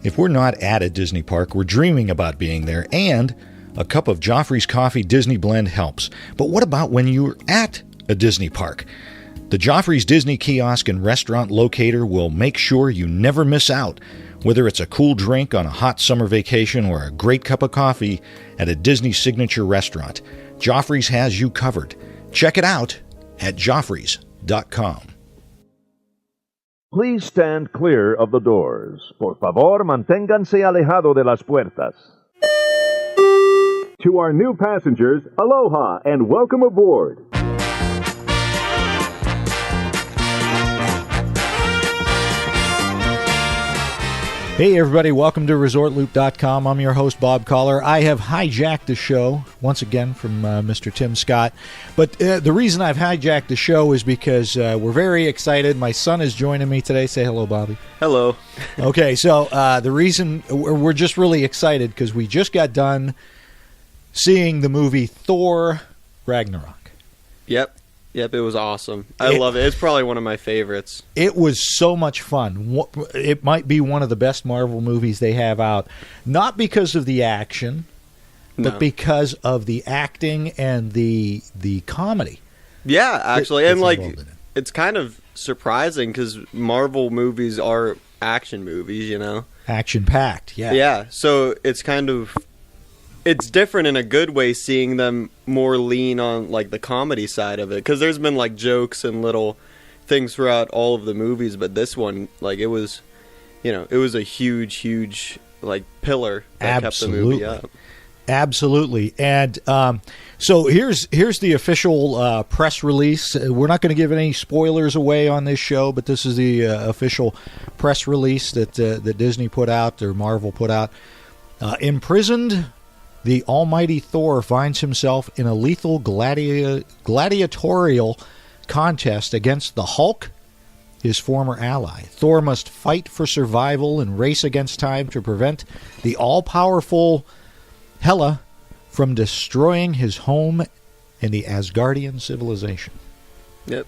If we're not at a Disney park, we're dreaming about being there, and a cup of Joffrey's Coffee Disney Blend helps. But what about when you're at a Disney park? The Joffrey's Disney Kiosk and Restaurant Locator will make sure you never miss out. Whether it's a cool drink on a hot summer vacation or a great cup of coffee at a Disney signature restaurant, Joffrey's has you covered. Check it out at joffreys.com. Please stand clear of the doors. Por favor, manténganse alejado de las puertas. To our new passengers, aloha and welcome aboard. Hey everybody, welcome to ResortLoop.com. I'm your host, Bob Collar. I have hijacked the show, once again, from Mr. Tim Scott. But the reason I've hijacked the show is because we're very excited. My son is joining me today. Say hello, Bobby. Hello. Okay, so the reason we're just really excited because we just got done seeing the movie Thor Ragnarok. Yep, it was awesome. I love it. It's probably one of my favorites. It was so much fun. It might be one of the best Marvel movies they have out. Not because of the action, but because of the acting and the comedy. Yeah, actually. And like, it's kind of surprising because Marvel movies are action movies, you know? Action-packed, yeah. Yeah, so it's kind of... It's different in a good way seeing them more lean on like the comedy side of it, because there's been like jokes and little things throughout all of the movies, but this one, like, it was, you know, it was a huge like pillar that kept the movie up. Absolutely. And so here's the official press release. We're not going to give any spoilers away on this show, but this is the official press release that Disney put out, or Marvel put out. Imprisoned, the almighty Thor finds himself in a lethal gladiatorial contest against the Hulk, his former ally. Thor must fight for survival and race against time to prevent the all-powerful Hela from destroying his home and the Asgardian civilization. Yep.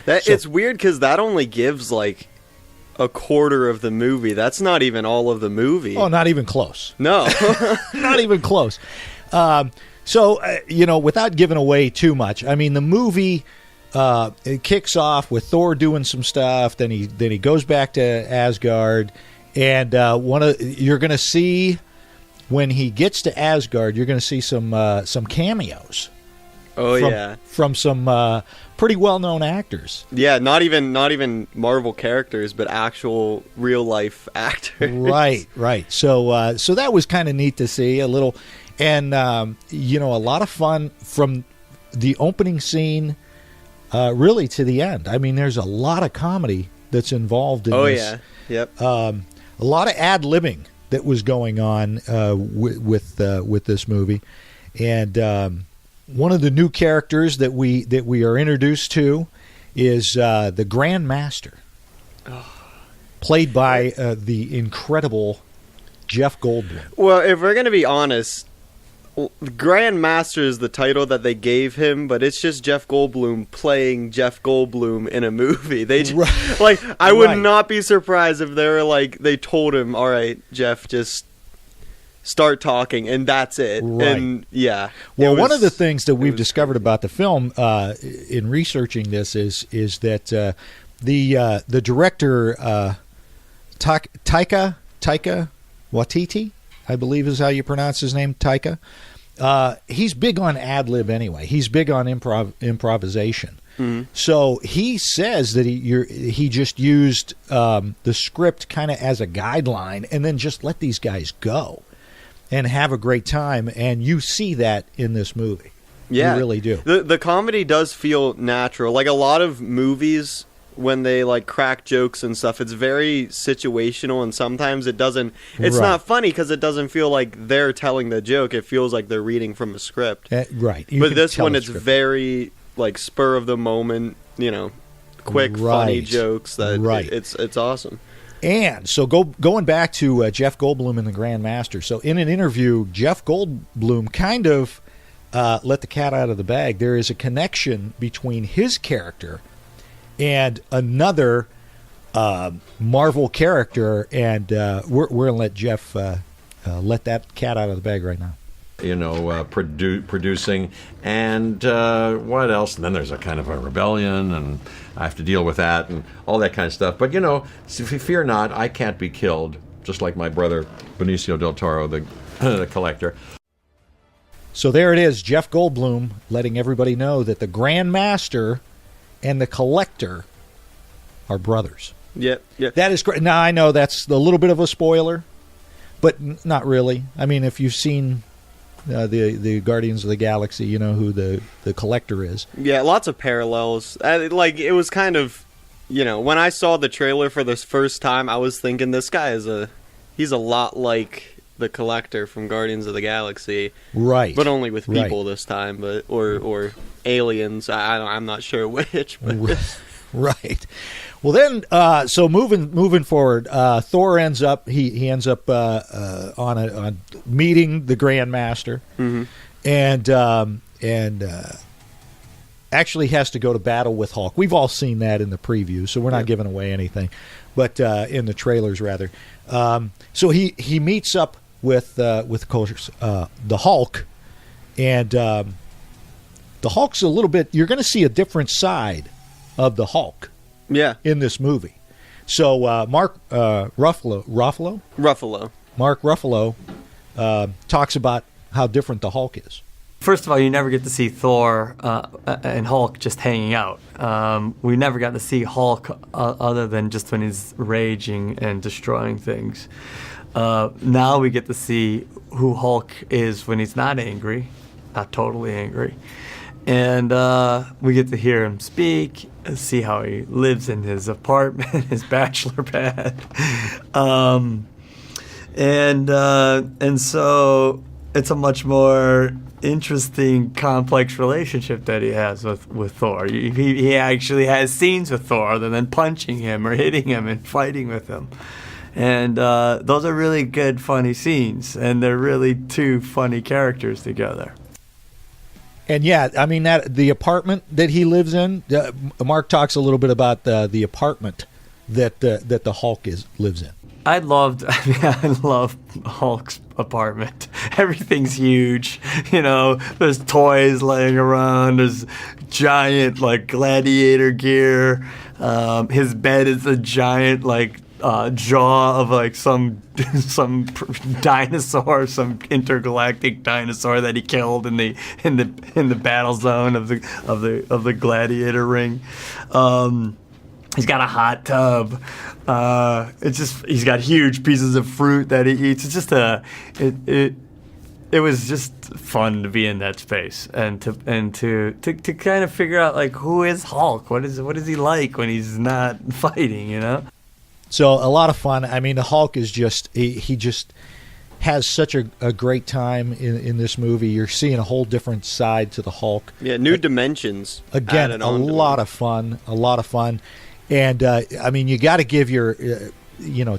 It's weird because that only gives like a quarter of the movie. That's not even all of the movie. Oh, not even close. No. Not even close. You know, without giving away too much, I mean, the movie it kicks off with Thor doing some stuff, then he goes back to Asgard, and you're going to see, when he gets to Asgard, you're going to see some cameos. From some pretty well-known actors. Yeah, not even Marvel characters, but actual real-life actors. Right. So that was kind of neat to see a little, and you know, a lot of fun from the opening scene, really to the end. I mean, there's a lot of comedy that's involved in this. Oh yeah, yep. A lot of ad-libbing that was going on with this movie, and. One of the new characters that we are introduced to is the Grand Master, played by the incredible Jeff Goldblum. Well, if we're going to be honest, Grand Master is the title that they gave him, but it's just Jeff Goldblum playing Jeff Goldblum in a movie. I would not be surprised if they told him, "All right, Jeff, just start talking," and that's it. Right. And yeah. Well, one of the things that we've discovered about the film in researching this is that the director Taika Waititi, I believe is how you pronounce his name, Taika. He's big on ad lib anyway. He's big on improvisation. Mm-hmm. So he says that he just used the script kind of as a guideline, and then just let these guys go and have a great time, and you see that in this movie. Yeah, you really do. The comedy does feel natural. Like a lot of movies, when they like crack jokes and stuff, it's very situational, and sometimes it doesn't. It's not funny because it doesn't feel like they're telling the joke. It feels like they're reading from a script. Right. But this one, it's very like spur of the moment. You know, quick, funny jokes. It's awesome. And so going back to Jeff Goldblum and the Grand Master. So in an interview, Jeff Goldblum kind of let the cat out of the bag. There is a connection between his character and another Marvel character, and we're going to let Jeff let that cat out of the bag right now. Producing, and what else? And then there's a kind of a rebellion, and I have to deal with that and all that kind of stuff. But fear not, I can't be killed, just like my brother Benicio del Toro, the collector. So there it is, Jeff Goldblum letting everybody know that the Grand Master and the Collector are brothers. Yep. That is great. Now, I know that's a little bit of a spoiler, but not really. I mean, if you've seen the Guardians of the Galaxy, you know who the Collector is. Yeah, lots of parallels. It was kind of, when I saw the trailer for this first time, I was thinking this guy he's a lot like the Collector from Guardians of the Galaxy, right? But only with people this time, or aliens. I'm not sure which. But. Right. Well, then, so moving forward, Thor ends up he ends up on meeting the Grand Master, and actually has to go to battle with Hulk. We've all seen that in the preview, so we're not giving away anything, but in the trailers rather. So he meets up with of course, the Hulk, and the Hulk's a little bit. You're going to see a different side of the Hulk, in this movie. So Mark Ruffalo, Mark Ruffalo talks about how different the Hulk is. First of all, you never get to see Thor and Hulk just hanging out. We never got to see Hulk other than just when he's raging and destroying things. Now we get to see who Hulk is when he's not angry, not totally angry. And we get to hear him speak, see how he lives in his apartment, his bachelor pad. And so it's a much more interesting, complex relationship that he has with Thor. He actually has scenes with Thor other than punching him or hitting him and fighting with him. And those are really good, funny scenes. And they're really two funny characters together. And I mean that the apartment that he lives in. Mark talks a little bit about the apartment that the Hulk lives in. I love Hulk's apartment. Everything's huge. There's toys laying around. There's giant gladiator gear. His bed is a giant jaw of some dinosaur, some intergalactic dinosaur that he killed in the battle zone of the gladiator ring. He's got a hot tub. He's got huge pieces of fruit that he eats. It's just it was just fun to be in that space and to kind of figure out who is Hulk? What is he like when he's not fighting? So a lot of fun. I mean, the Hulk is he just has such a great time in this movie. You're seeing a whole different side to the Hulk. Yeah, new dimensions. Again, a lot of fun. And I mean, you got to give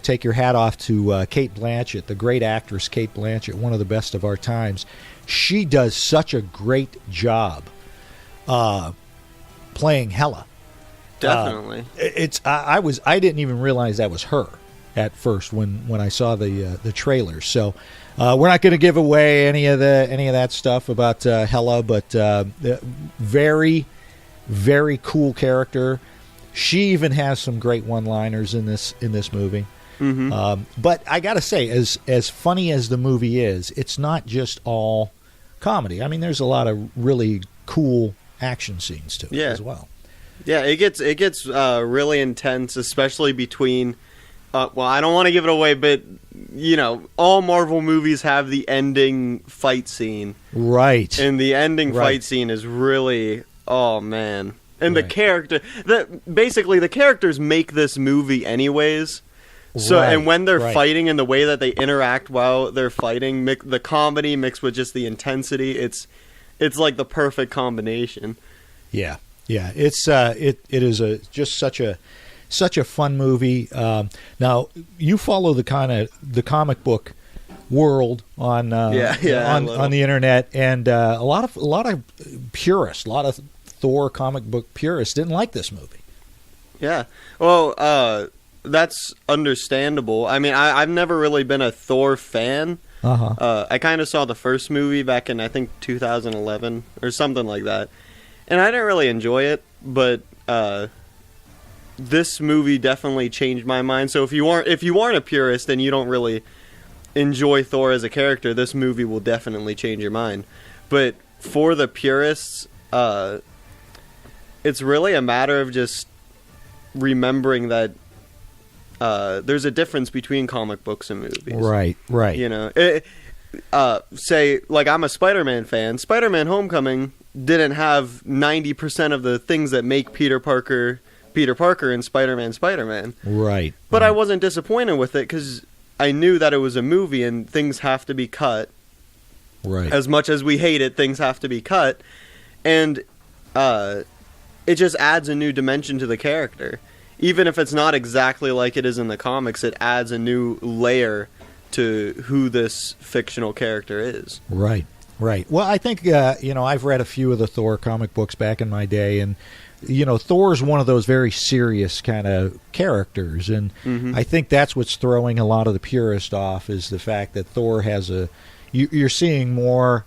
take your hat off to Cate Blanchett, the great actress Cate Blanchett, one of the best of our times. She does such a great job playing Hela. Definitely. I didn't even realize that was her at first when I saw the trailer. So we're not going to give away any of that stuff about Hela, but very, very cool character. She even has some great one-liners in this movie. Mm-hmm. But I got to say, as funny as the movie is, it's not just all comedy. I mean, there's a lot of really cool action scenes to it as well. Yeah, it gets really intense, especially between. Well, I don't want to give it away, but all Marvel movies have the ending fight scene, right? And the ending fight scene is really, oh man, and the characters make this movie anyways. So and when they're fighting and the way that they interact while they're fighting, the comedy mixed with just the intensity, it's like the perfect combination. Yeah. Yeah, it is just such a fun movie. Now you follow the comic book world on the internet, and a lot of purists, a lot of Thor comic book purists didn't like this movie. Yeah, well, that's understandable. I mean, I've never really been a Thor fan. I kind of saw the first movie back in, I think, 2011 or something like that, and I didn't really enjoy it. But this movie definitely changed my mind. So if you aren't a purist and you don't really enjoy Thor as a character, this movie will definitely change your mind. But for the purists, it's really a matter of just remembering that there's a difference between comic books and movies. Right. You know, say, like, I'm a Spider-Man fan. Spider-Man Homecoming didn't have 90% of the things that make Peter Parker and Spider-Man. Right. But I wasn't disappointed with it because I knew that it was a movie and things have to be cut. Right. As much as we hate it, things have to be cut. And it just adds a new dimension to the character. Even if it's not exactly like it is in the comics, it adds a new layer to who this fictional character is. Right. Well, I think, I've read a few of the Thor comic books back in my day, and, Thor's one of those very serious kind of characters, and I think that's what's throwing a lot of the purists off, is the fact that Thor has you're seeing more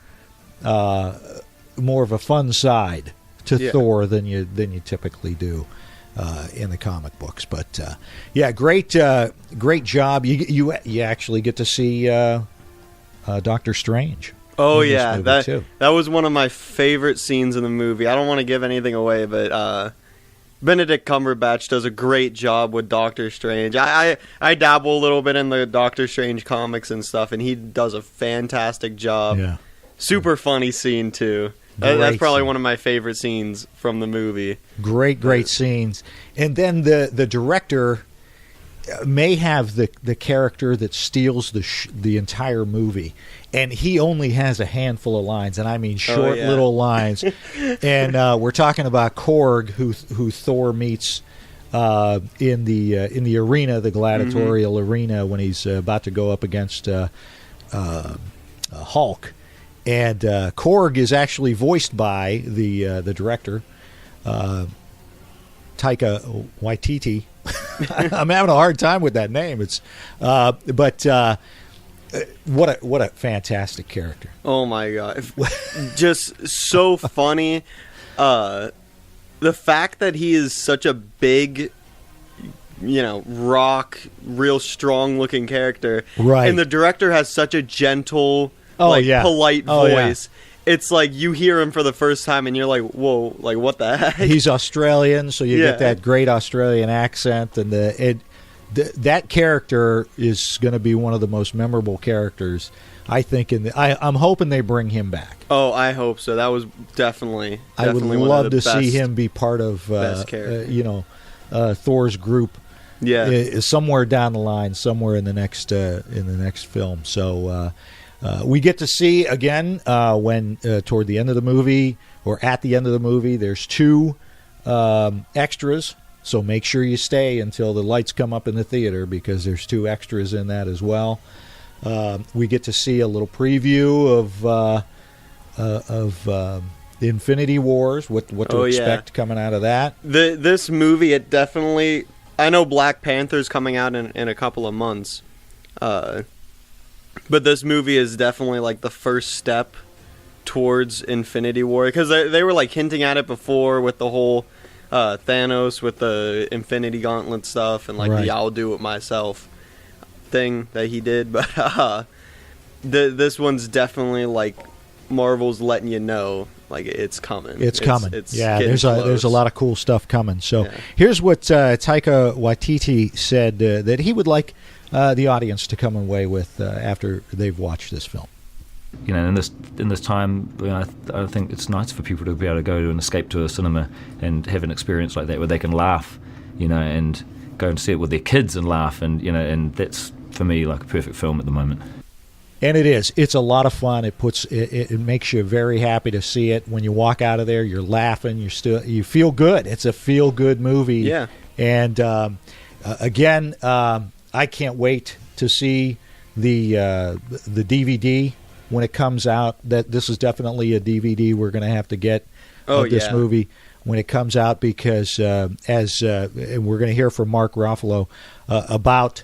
of a fun side to Thor than you typically do in the comic books. But great job. You actually get to see Doctor Strange. Oh in this yeah, movie, that was one of my favorite scenes in the movie. I don't want to give anything away, but Benedict Cumberbatch does a great job with Doctor Strange. I dabble a little bit in the Doctor Strange comics and stuff, and he does a fantastic job. Yeah. Super funny scene too. That's probably one of my favorite scenes from the movie. Great scenes. And then the director may have the character that steals the entire movie, and he only has a handful of lines, and I mean short little lines. And we're talking about Korg, who Thor meets in the arena, the gladiatorial arena, when he's about to go up against Hulk. And Korg is actually voiced by the director, Taika Waititi. I'm having a hard time with that name. But what a fantastic character! Oh my god, just so funny. The fact that he is such a big, rock, real strong looking character, right? And the director has such a gentle, polite voice. Yeah. It's like you hear him for the first time and you're like, whoa, like what the heck? He's Australian, so you get that great Australian accent, and that character is going to be one of the most memorable characters, I think. I'm hoping they bring him back. Oh, I hope so. That was definitely I would love to see him be part of Thor's group. Yeah, somewhere down the line, somewhere in the next film. So. We get to see again when toward the end of the movie, or at the end of the movie, there's two extras. So make sure you stay until the lights come up in the theater, because there's two extras in that as well. We get to see a little preview of Infinity Wars, what to expect coming out of that. This movie, it definitely. I know Black Panther's coming out in a couple of months. But this movie is definitely like the first step towards Infinity War, because they were like hinting at it before with the whole Thanos with the Infinity Gauntlet stuff and like the I'll do it myself thing that he did. But this one's definitely like Marvel's letting you know like it's coming. It's coming. There's a lot of cool stuff coming. So here's what Taika Waititi said that he would like the audience to come away with after they've watched this film. In this time, I think it's nice for people to be able to go to and escape to a cinema and have an experience like that where they can laugh, and go and see it with their kids and laugh, and that's for me like a perfect film at the moment. And it is. It's a lot of fun. It makes you very happy to see it. When you walk out of there, you're laughing. You feel good. It's a feel good movie. Yeah. And again. I can't wait to see the DVD when it comes out. That this is definitely a DVD we're going to have to get of this movie. when it comes out, because and we're going to hear from Mark Ruffalo about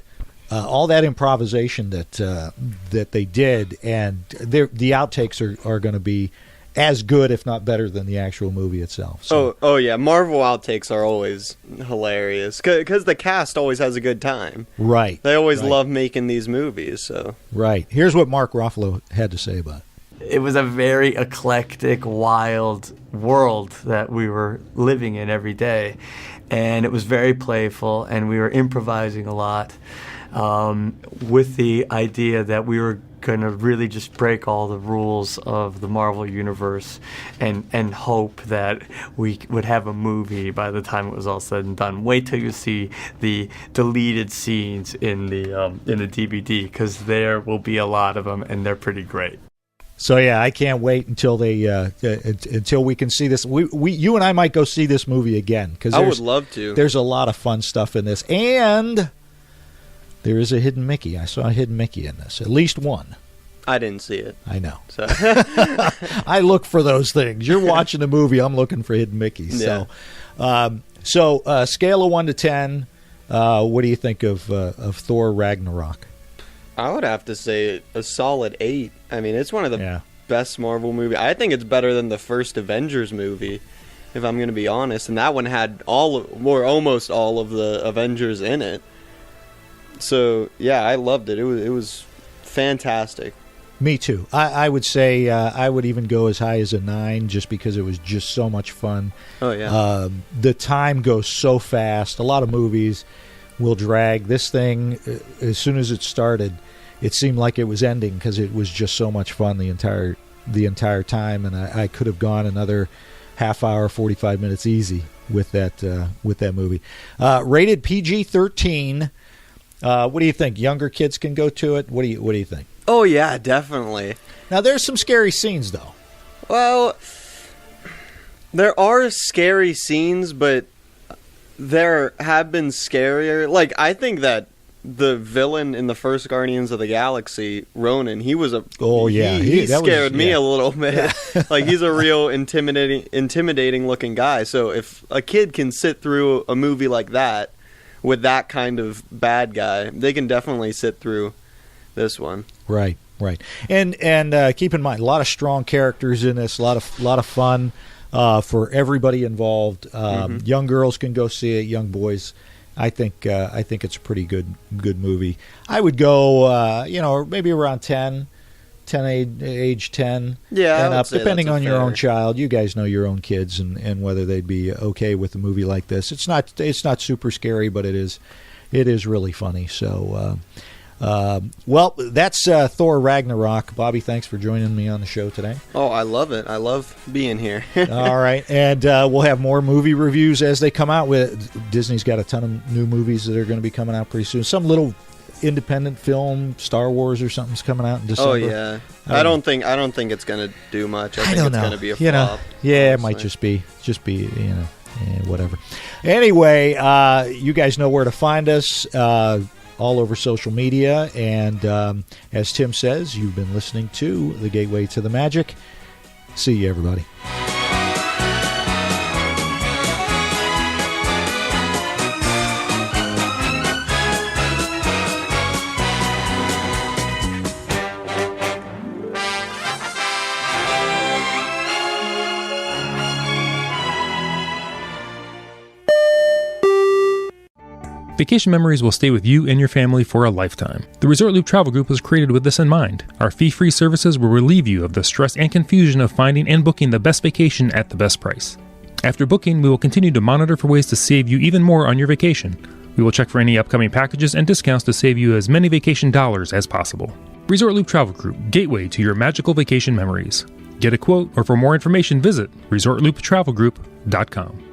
all that improvisation that they did, and the outtakes are going to be as good, if not better, than the actual movie itself. So. Oh yeah, Marvel outtakes are always hilarious because the cast always has a good time. Right. They always love making these movies. So. Right. Here's what Mark Ruffalo had to say about it. It was a very eclectic, wild world that we were living in every day, and it was very playful, and we were improvising a lot, with the idea that we were going to really just break all the rules of the Marvel universe and hope that we would have a movie by the time it was all said and done. Wait till you see the deleted scenes in the DVD, because there will be a lot of them, and they're pretty great. So yeah, I can't wait until until we can see this. You and I might go see this movie again, because I would love to. There's a lot of fun stuff in this, and there is a hidden Mickey. I saw a hidden Mickey in this, at least one. I didn't see it. I know. So. I look for those things. You're watching a movie, I'm looking for hidden Mickeys. Yeah. So scale of 1 to 10, what do you think of Thor Ragnarok? I would have to say a solid 8. I mean, it's one of the best Marvel movies. I think it's better than the first Avengers movie, if I'm going to be honest. And that one had almost all of the Avengers in it. So yeah, I loved it. It was fantastic. Me too. I would say I would even go as high as a 9, just because it was just so much fun. Oh yeah. The time goes so fast. A lot of movies will drag. This thing, as soon as it started, it seemed like it was ending, because it was just so much fun the entire time, and I could have gone another half hour, 45 minutes easy with that movie. Rated PG-13. What do you think? Younger kids can go to it? What do you think? Oh yeah, definitely. Now there's some scary scenes though. Well, there are scary scenes, but there have been scarier. Like, I think that the villain in the first Guardians of the Galaxy, Ronan, he was he scared me a little bit. Yeah. Like, he's a real intimidating looking guy. So if a kid can sit through a movie like that with that kind of bad guy, they can definitely sit through this one. Right. And keep in mind, a lot of strong characters in this, a lot of fun for everybody involved. Young girls can go see it, young boys. I think it's a pretty good movie. I would go maybe around 10 age 10 and up, depending on your own child. You guys know your own kids and whether they'd be okay with a movie like this. It's not super scary, but it is really funny. So well, that's Thor Ragnarok. Bobby, thanks for joining me on the show today. Oh, I love it. I love being here. All right, and we'll have more movie reviews as they come out. Disney's got a ton of new movies that are going to be coming out pretty soon. Some little independent film, Star Wars or something's coming out in December. Oh yeah, I don't think it's going to do much. I think it's going to be a flop. Yeah, it might just be whatever. Anyway, you guys know where to find us. All over social media, and as Tim says, you've been listening to The Gateway to the Magic. See you, everybody. Vacation memories will stay with you and your family for a lifetime. The Resort Loop Travel Group was created with this in mind. Our fee-free services will relieve you of the stress and confusion of finding and booking the best vacation at the best price. After booking, we will continue to monitor for ways to save you even more on your vacation. We will check for any upcoming packages and discounts to save you as many vacation dollars as possible. Resort Loop Travel Group, gateway to your magical vacation memories. Get a quote, or for more information, visit ResortLoop.com.